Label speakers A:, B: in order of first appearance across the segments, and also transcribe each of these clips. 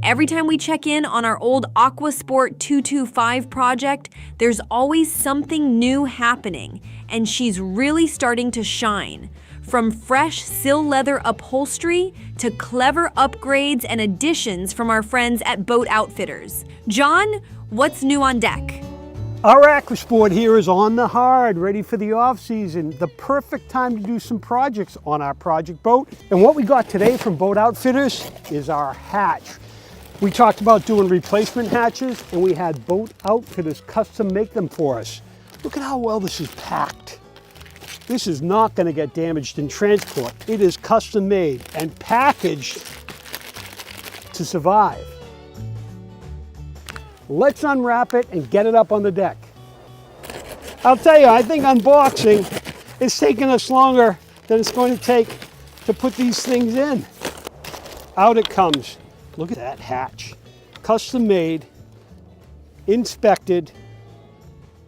A: Every time we check in on our old AquaSport 225 project, there's always something new happening, and she's really starting to shine. From fresh sill leather upholstery to clever upgrades and additions from our friends at Boat Outfitters. John, what's new on deck?
B: Our AquaSport here is on the hard, ready for the off-season. The perfect time to do some projects on our project boat. And what we got today from Boat Outfitters is our hatch. We talked about doing replacement hatches, and we had Boat Outfitters custom make them for us. Look at how well this is packed. This is not going to get damaged in transport. It is custom made and packaged to survive. Let's unwrap it and get it up on the deck. I'll tell you, I think unboxing is taking us longer than it's going to take to put these things in. Out it comes. Look at that hatch. Custom made, inspected,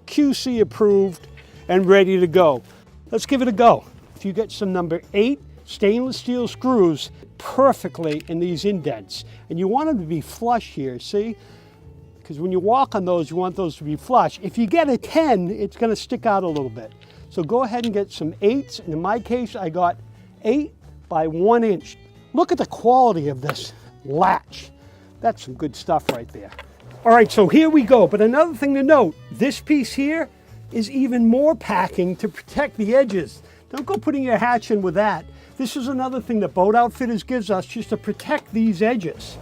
B: QC approved, and ready to go. Let's give it a go. If you get some number 8 stainless steel screws perfectly in these indents, and you want them to be flush here, see? Because when you walk on those, you want those to be flush. If you get a 10, it's going to stick out a little bit. So go ahead and get some 8s. And in my case, I got 8 by 1 inch. Look at the quality of this latch. That's some good stuff right there. All right, so here we go. But another thing to note, this piece here is even more packing to protect the edges. Don't go putting your hatch in with that. This is another thing that Boat Outfitters gives us just to protect these edges.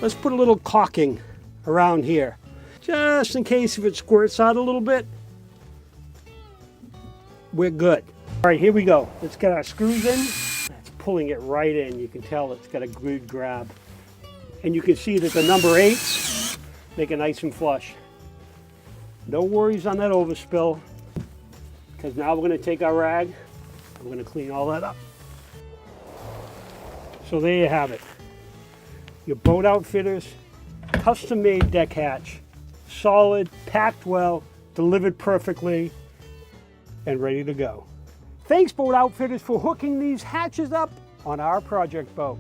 B: Let's put a little caulking around here, just in case if it squirts out a little bit, we're good. All right, here we go. Let's get our screws in. That's pulling it right in. You can tell it's got a good grab. And you can see that the number 8s make it nice and flush. No worries on that overspill, because now we're going to take our rag, we're going to clean all that up. So there you have it. Your Boat Outfitters custom made deck hatch. Solid, packed well, delivered perfectly, and ready to go. Thanks, Boat Outfitters, for hooking these hatches up on our project boat.